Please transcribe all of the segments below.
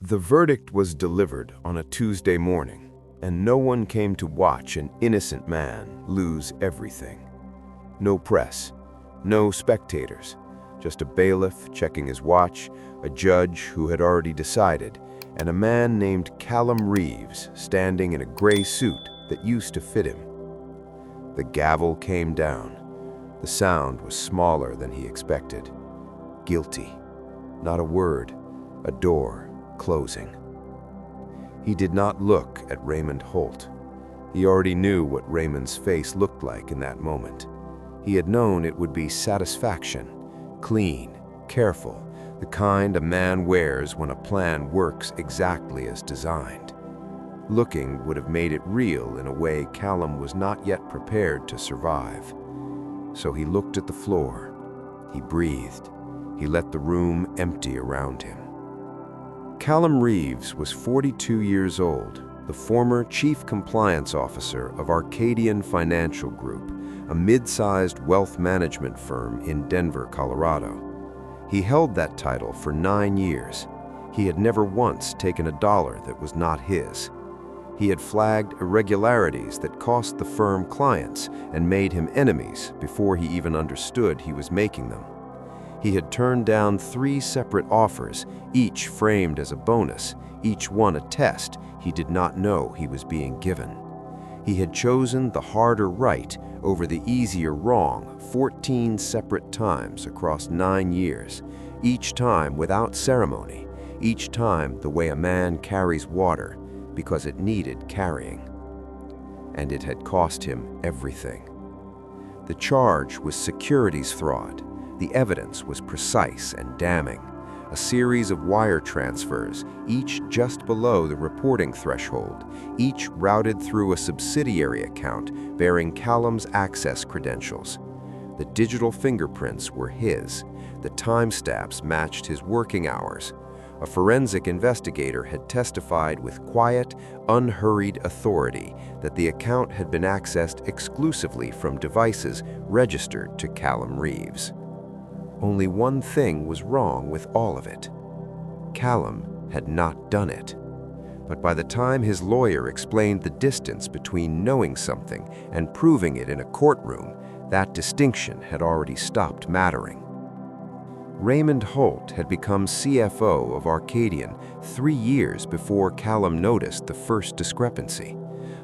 The verdict was delivered on a Tuesday morning, and no one came to watch an innocent man lose everything. No press, no spectators, just a bailiff checking his watch, a judge who had already decided, and a man named Callum Reeves standing in a gray suit that used to fit him. The gavel came down. The sound was smaller than he expected. Guilty. Not a word, a door closing. He did not look at Raymond Holt. He already knew what Raymond's face looked like in that moment. He had known it would be satisfaction, clean, careful, the kind a man wears when a plan works exactly as designed. Looking would have made it real in a way Callum was not yet prepared to survive. So he looked at the floor. He breathed. He let the room empty around him. Callum Reeves was 42 years old, the former Chief Compliance Officer of Arcadian Financial Group, a mid-sized wealth management firm in Denver, Colorado. He held that title for 9 years. He had never once taken a dollar that was not his. He had flagged irregularities that cost the firm clients and made him enemies before he even understood he was making them. He had turned down 3 separate offers, each framed as a bonus, each one a test he did not know he was being given. He had chosen the harder right over the easier wrong 14 separate times across 9 years, each time without ceremony, each time the way a man carries water because it needed carrying. And it had cost him everything. The charge was securities fraud. The evidence was precise and damning. A series of wire transfers, each just below the reporting threshold, each routed through a subsidiary account bearing Callum's access credentials. The digital fingerprints were his. The timestamps matched his working hours. A forensic investigator had testified with quiet, unhurried authority that the account had been accessed exclusively from devices registered to Callum Reeves. Only one thing was wrong with all of it. Callum had not done it. But by the time his lawyer explained the distance between knowing something and proving it in a courtroom, that distinction had already stopped mattering. Raymond Holt had become CFO of Arcadian 3 years before Callum noticed the first discrepancy,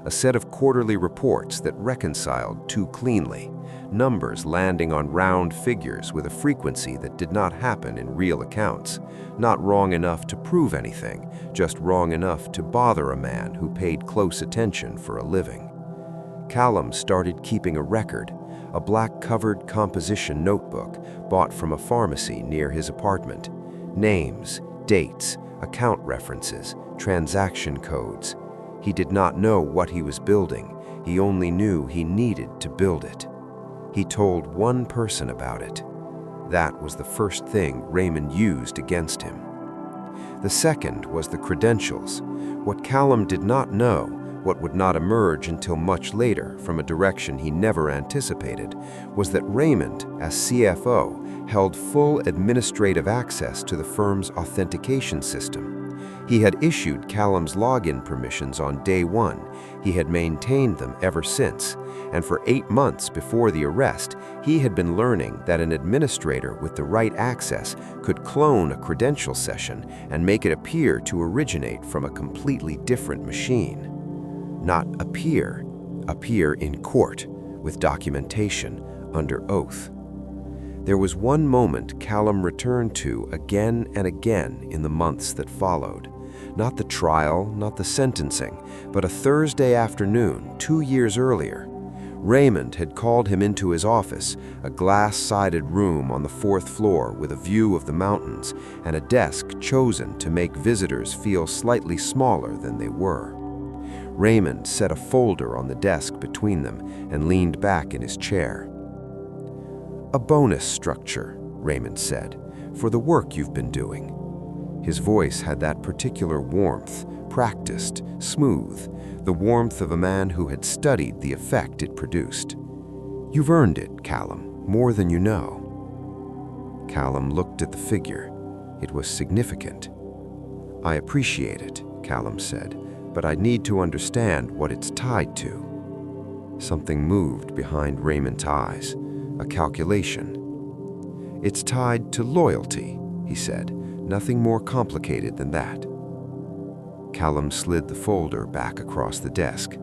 a set of quarterly reports that reconciled too cleanly, numbers landing on round figures with a frequency that did not happen in real accounts, not wrong enough to prove anything, just wrong enough to bother a man who paid close attention for a living. Callum started keeping a record, a black-covered composition notebook bought from a pharmacy near his apartment. Names, dates, account references, transaction codes. He did not know what he was building. He only knew he needed to build it. He told one person about it. That was the first thing Raymond used against him. The second was the credentials. What Callum did not know, what would not emerge until much later from a direction he never anticipated, was that Raymond, as CFO, held full administrative access to the firm's authentication system. He had issued Callum's login permissions on day 1. He had maintained them ever since, and for 8 months before the arrest, he had been learning that an administrator with the right access could clone a credential session and make it appear to originate from a completely different machine. Not appear in court, with documentation, under oath. There was one moment Callum returned to again and again in the months that followed. Not the trial, not the sentencing, but a Thursday afternoon 2 years earlier. Raymond had called him into his office, a glass-sided room on the 4th floor with a view of the mountains and a desk chosen to make visitors feel slightly smaller than they were. Raymond set a folder on the desk between them and leaned back in his chair. "A bonus structure," Raymond said, "for the work you've been doing." His voice had that particular warmth, practiced, smooth, the warmth of a man who had studied the effect it produced. "You've earned it, Callum, more than you know." Callum looked at the figure. It was significant. "I appreciate it," Callum said, "but I need to understand what it's tied to." Something moved behind Raymond's eyes, a calculation. "It's tied to loyalty," he said, "nothing more complicated than that." Callum slid the folder back across the desk.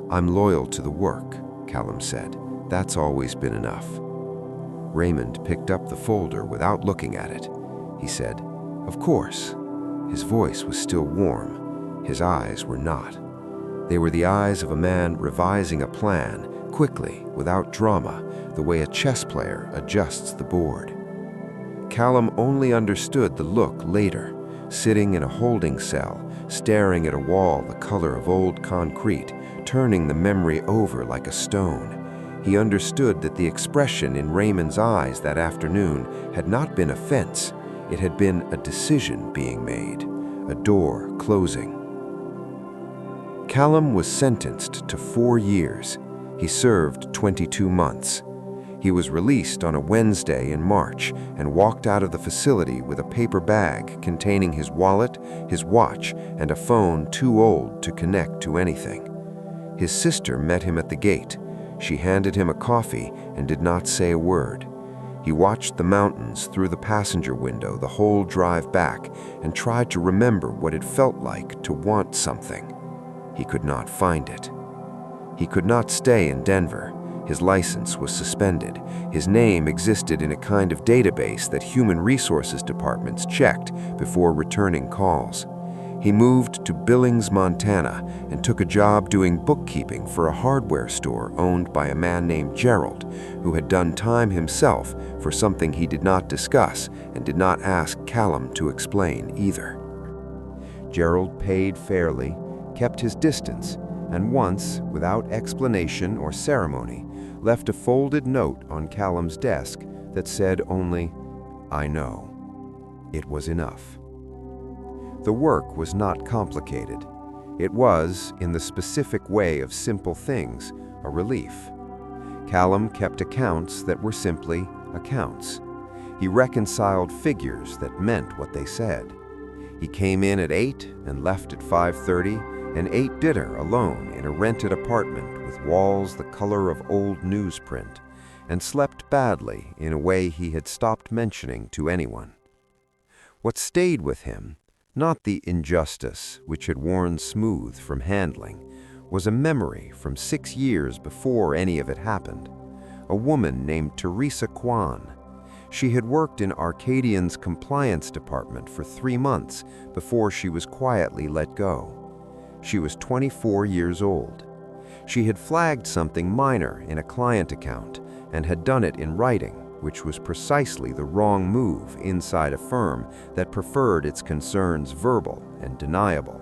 "I'm loyal to the work," Callum said. "That's always been enough." Raymond picked up the folder without looking at it. He said, "Of course." His voice was still warm. His eyes were not. They were the eyes of a man revising a plan, quickly, without drama, the way a chess player adjusts the board. Callum only understood the look later, sitting in a holding cell, staring at a wall the color of old concrete, turning the memory over like a stone. He understood that the expression in Raymond's eyes that afternoon had not been offense. It had been a decision being made, a door closing. Callum was sentenced to 4 years. He served 22 months. He was released on a Wednesday in March and walked out of the facility with a paper bag containing his wallet, his watch, and a phone too old to connect to anything. His sister met him at the gate. She handed him a coffee and did not say a word. He watched the mountains through the passenger window the whole drive back and tried to remember what it felt like to want something. He could not find it. He could not stay in Denver. His license was suspended. His name existed in a kind of database that human resources departments checked before returning calls. He moved to Billings, Montana, and took a job doing bookkeeping for a hardware store owned by a man named Gerald, who had done time himself for something he did not discuss and did not ask Callum to explain either. Gerald paid fairly, kept his distance, and once, without explanation or ceremony, left a folded note on Callum's desk that said only, "I know." It was enough. The work was not complicated. It was, in the specific way of simple things, a relief. Callum kept accounts that were simply accounts. He reconciled figures that meant what they said. He came in at 8 and left at 5:30, and ate dinner alone in a rented apartment with walls the color of old newsprint, and slept badly in a way he had stopped mentioning to anyone. What stayed with him, not the injustice which had worn smooth from handling, was a memory from 6 years before any of it happened. A woman named Teresa Kwan. She had worked in Arcadian's compliance department for 3 months before she was quietly let go. She was 24 years old. She had flagged something minor in a client account and had done it in writing, which was precisely the wrong move inside a firm that preferred its concerns verbal and deniable.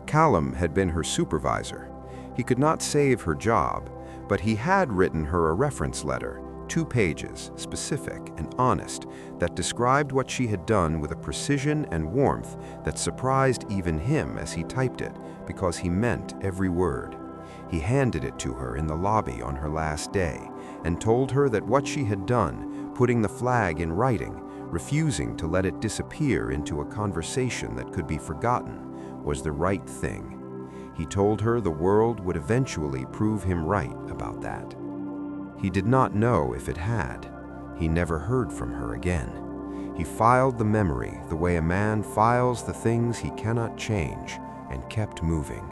Callum had been her supervisor. He could not save her job, but he had written her a reference letter, 2 pages, specific and honest, that described what she had done with a precision and warmth that surprised even him as he typed it, because he meant every word. He handed it to her in the lobby on her last day and told her that what she had done, putting the flag in writing, refusing to let it disappear into a conversation that could be forgotten, was the right thing. He told her the world would eventually prove him right about that. He did not know if it had. He never heard from her again. He filed the memory the way a man files the things he cannot change, and kept moving.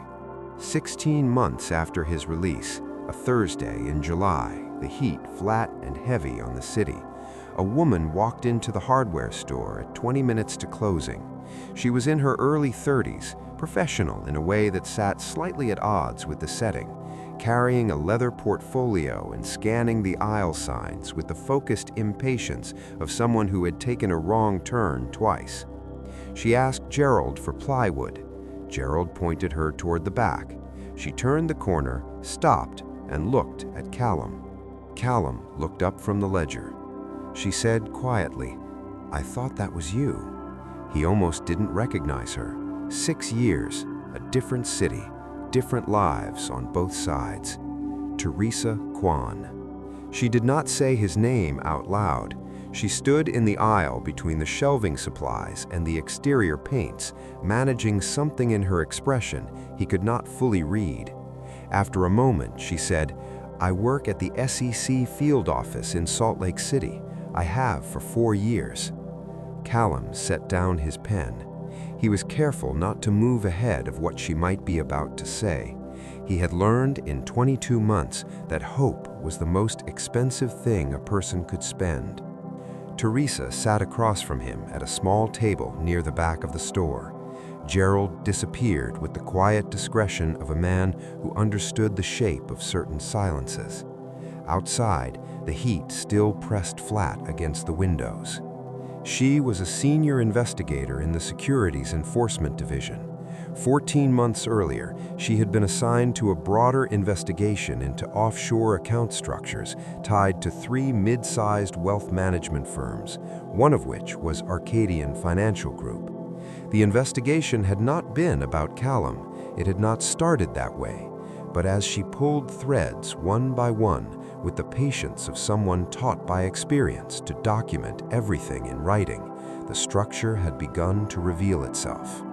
16 months after his release, a Thursday in July, the heat flat and heavy on the city, a woman walked into the hardware store at 20 minutes to closing. She was in her early 30s, professional in a way that sat slightly at odds with the setting, carrying a leather portfolio and scanning the aisle signs with the focused impatience of someone who had taken a wrong turn twice. She asked Gerald for plywood. Gerald pointed her toward the back. She turned the corner, stopped, and looked at Callum. Callum looked up from the ledger. She said quietly, "I thought that was you." He almost didn't recognize her. 6 years, a different city, different lives on both sides. Teresa Kwan. She did not say his name out loud. She stood in the aisle between the shelving supplies and the exterior paints, managing something in her expression he could not fully read. After a moment, she said, "I work at the SEC field office in Salt Lake City. I have for 4 years." Callum set down his pen. He was careful not to move ahead of what she might be about to say. He had learned in 22 months that hope was the most expensive thing a person could spend. Teresa sat across from him at a small table near the back of the store. Gerald disappeared with the quiet discretion of a man who understood the shape of certain silences. Outside, the heat still pressed flat against the windows. She was a senior investigator in the Securities Enforcement Division. 14 months earlier, she had been assigned to a broader investigation into offshore account structures tied to 3 mid-sized wealth management firms, one of which was Arcadian Financial Group. The investigation had not been about Callum. It had not started that way. But as she pulled threads one by one, with the patience of someone taught by experience to document everything in writing, the structure had begun to reveal itself.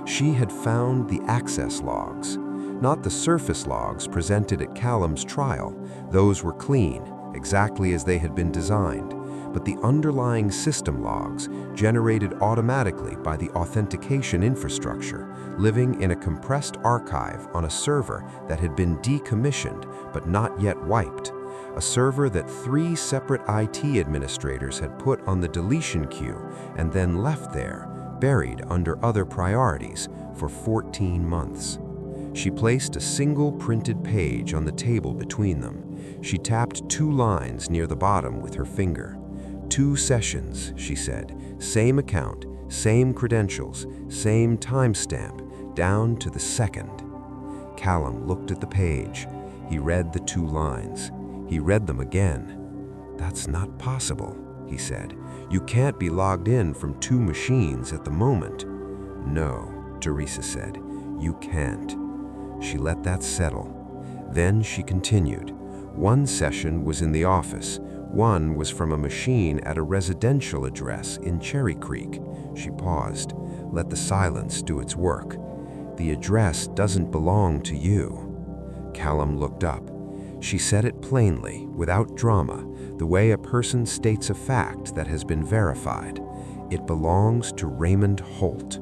She had found the access logs, not the surface logs presented at Callum's trial. Those were clean, exactly as they had been designed, but the underlying system logs, generated automatically by the authentication infrastructure, living in a compressed archive on a server that had been decommissioned but not yet wiped, a server that 3 separate IT administrators had put on the deletion queue and then left there, buried under other priorities, for 14 months. She placed a single printed page on the table between them. She tapped 2 lines near the bottom with her finger. 2 sessions, she said, same account, same credentials, same timestamp, down to the second. Callum looked at the page. He read the 2 lines. He read them again. "That's not possible," he said. "You can't be logged in from 2 machines at the moment." "No," Teresa said, "you can't." She let that settle. Then she continued. 1 session was in the office. 1 was from a machine at a residential address in Cherry Creek. She paused. Let the silence do its work. "The address doesn't belong to you." Callum looked up. She said it plainly, without drama, the way a person states a fact that has been verified. "It belongs to Raymond Holt."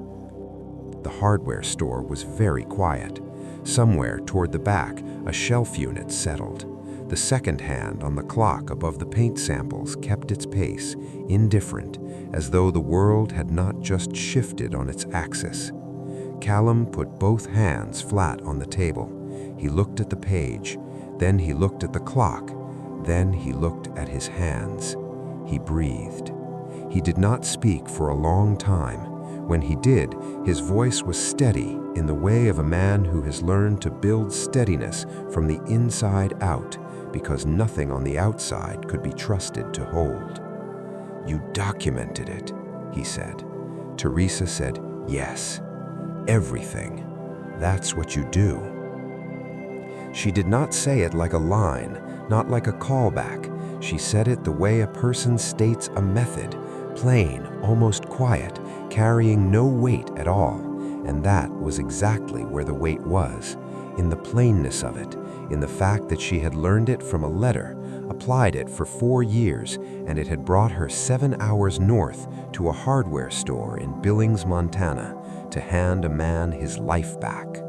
The hardware store was very quiet. Somewhere toward the back, a shelf unit settled. The second hand on the clock above the paint samples kept its pace, indifferent, as though the world had not just shifted on its axis. Callum put both hands flat on the table. He looked at the page. Then he looked at the clock. Then he looked at his hands. He breathed. He did not speak for a long time. When he did, his voice was steady in the way of a man who has learned to build steadiness from the inside out, because nothing on the outside could be trusted to hold. "You documented it," he said. Teresa said, "Yes. Everything. That's what you do." She did not say it like a line, not like a callback. She said it the way a person states a method, plain, almost quiet, carrying no weight at all. And that was exactly where the weight was, in the plainness of it, in the fact that she had learned it from a letter, applied it for 4 years, and it had brought her 7 hours north to a hardware store in Billings, Montana, to hand a man his life back.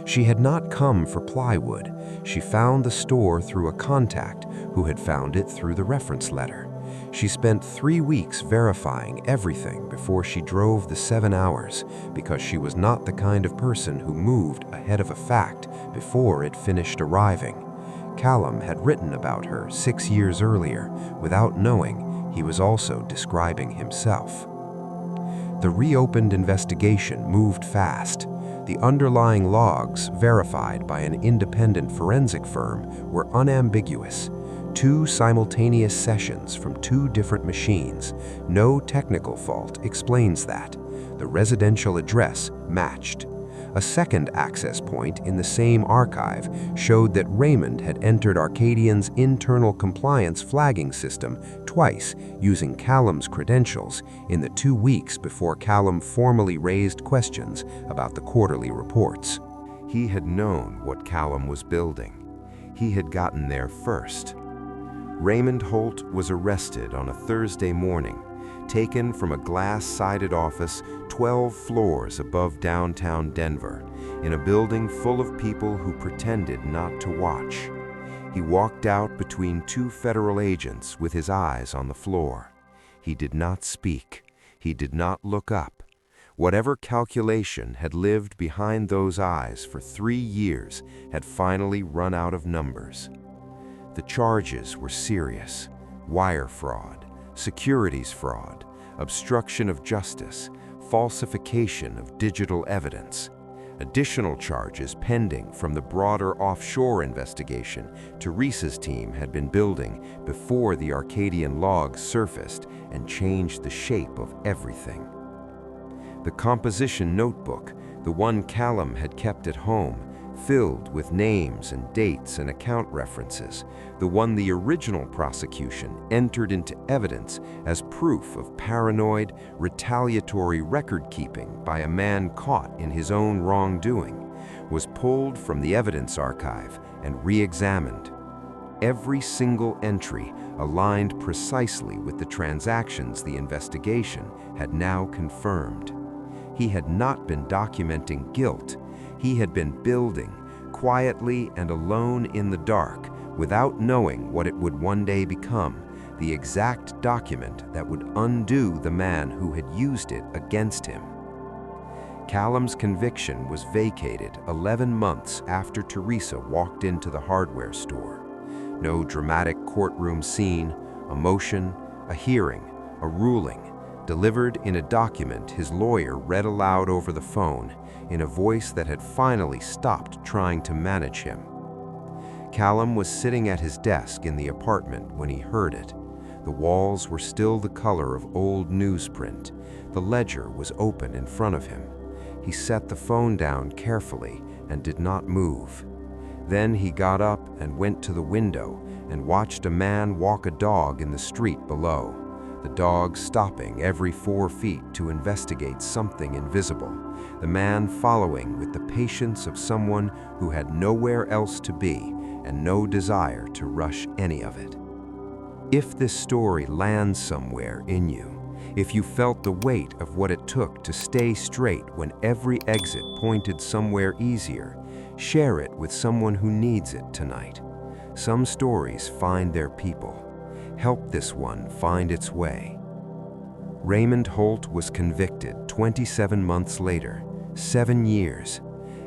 She had not come for plywood. She found the store through a contact who had found it through the reference letter. She spent 3 weeks verifying everything before she drove the 7 hours, because she was not the kind of person who moved ahead of a fact before it finished arriving. Callum had written about her 6 years earlier, without knowing he was also describing himself. The reopened investigation moved fast. The underlying logs, verified by an independent forensic firm, were unambiguous. 2 simultaneous sessions from 2 different machines. No technical fault explains that. The residential address matched. A second access point in the same archive showed that Raymond had entered Arcadian's internal compliance flagging system twice using Callum's credentials in the 2 weeks before Callum formally raised questions about the quarterly reports. He had known what Callum was building. He had gotten there first. Raymond Holt was arrested on a Thursday morning, taken from a glass-sided office 12 floors above downtown Denver, in a building full of people who pretended not to watch. He walked out between 2 federal agents with his eyes on the floor. He did not speak. He did not look up. Whatever calculation had lived behind those eyes for 3 years had finally run out of numbers. The charges were serious: wire fraud, securities fraud, obstruction of justice, falsification of digital evidence. Additional charges pending from the broader offshore investigation Teresa's team had been building before the Arcadian logs surfaced and changed the shape of everything. The composition notebook, the one Callum had kept at home, filled with names and dates and account references, the one the original prosecution entered into evidence as proof of paranoid, retaliatory record-keeping by a man caught in his own wrongdoing, was pulled from the evidence archive and re-examined. Every single entry aligned precisely with the transactions the investigation had now confirmed. He had not been documenting guilt. He had been building, quietly and alone in the dark, without knowing what it would one day become, the exact document that would undo the man who had used it against him. Callum's conviction was vacated 11 months after Teresa walked into the hardware store. No dramatic courtroom scene, a motion, a hearing, a ruling, delivered in a document his lawyer read aloud over the phone, in a voice that had finally stopped trying to manage him. Callum was sitting at his desk in the apartment when he heard it. The walls were still the color of old newsprint. The ledger was open in front of him. He set the phone down carefully and did not move. Then he got up and went to the window and watched a man walk a dog in the street below, the dog stopping every 4 feet to investigate something invisible, the man following with the patience of someone who had nowhere else to be and no desire to rush any of it. If this story lands somewhere in you, if you felt the weight of what it took to stay straight when every exit pointed somewhere easier, share it with someone who needs it tonight. Some stories find their people. Help this one find its way. Raymond Holt was convicted 27 months later, 7 years.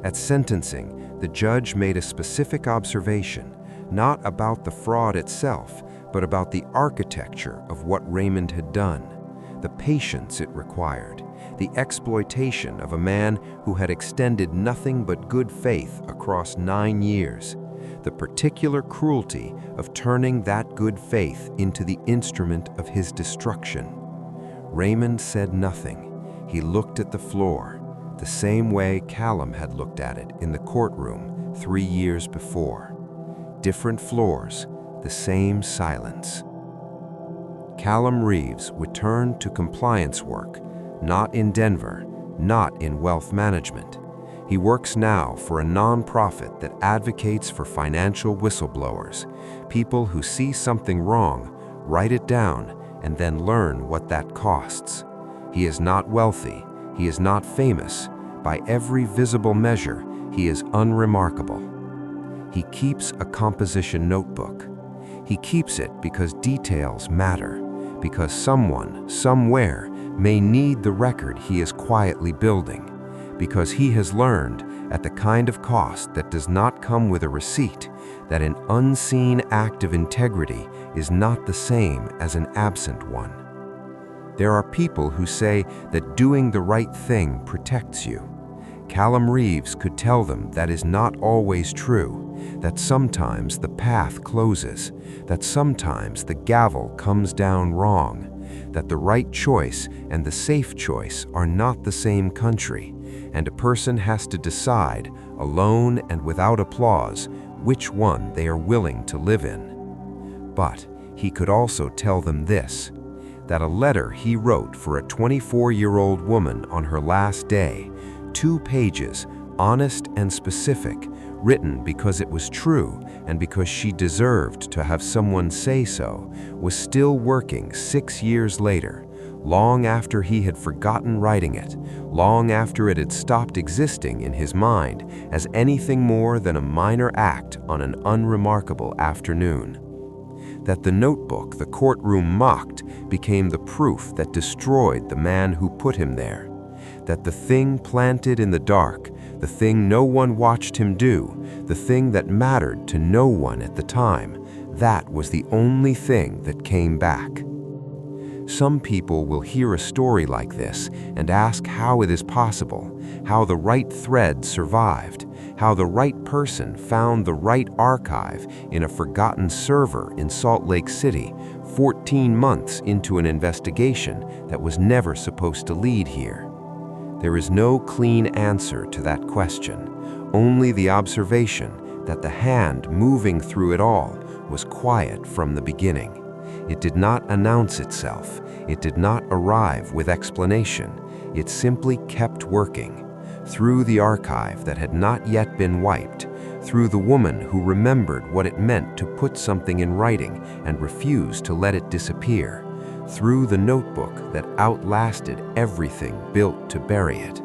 At sentencing, the judge made a specific observation, not about the fraud itself, but about the architecture of what Raymond had done, the patience it required, the exploitation of a man who had extended nothing but good faith across 9 years, the particular cruelty of turning that good faith into the instrument of his destruction. Raymond said nothing. He looked at the floor, the same way Callum had looked at it in the courtroom 3 years before. Different floors, the same silence. Callum Reeves returned to compliance work, not in Denver, not in wealth management. He works now for a nonprofit that advocates for financial whistleblowers, people who see something wrong, write it down, and then learn what that costs. He is not wealthy. He is not famous. By every visible measure, he is unremarkable. He keeps a composition notebook. He keeps it because details matter, because someone, somewhere, may need the record he is quietly building, because he has learned, at the kind of cost that does not come with a receipt, that an unseen act of integrity is not the same as an absent one. There are people who say that doing the right thing protects you. Callum Reeves could tell them that is not always true, that sometimes the path closes, that sometimes the gavel comes down wrong, that the right choice and the safe choice are not the same country, and a person has to decide, alone and without applause, which one they are willing to live in. But he could also tell them this, that a letter he wrote for a 24-year-old woman on her last day, 2 pages, honest and specific, written because it was true and because she deserved to have someone say so, was still working 6 years later, long after he had forgotten writing it, long after it had stopped existing in his mind as anything more than a minor act on an unremarkable afternoon. That the notebook the courtroom mocked became the proof that destroyed the man who put him there. That the thing planted in the dark, the thing no one watched him do, the thing that mattered to no one at the time, that was the only thing that came back. Some people will hear a story like this and ask how it is possible, how the right thread survived, how the right person found the right archive in a forgotten server in Salt Lake City 14 months into an investigation that was never supposed to lead here. There is no clean answer to that question, only the observation that the hand moving through it all was quiet from the beginning. It did not announce itself. It did not arrive with explanation. It simply kept working, through the archive that had not yet been wiped, through the woman who remembered what it meant to put something in writing and refused to let it disappear, through the notebook that outlasted everything built to bury it.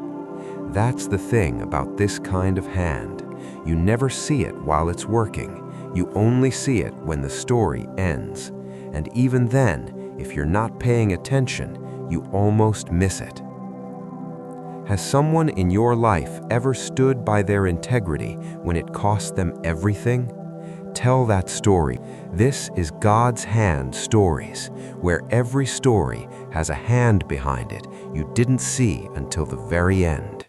That's the thing about this kind of hand. You never see it while it's working. You only see it when the story ends. And even then, if you're not paying attention, you almost miss it. Has someone in your life ever stood by their integrity when it cost them everything? Tell that story. This is God's Hand Stories, where every story has a hand behind it you didn't see until the very end.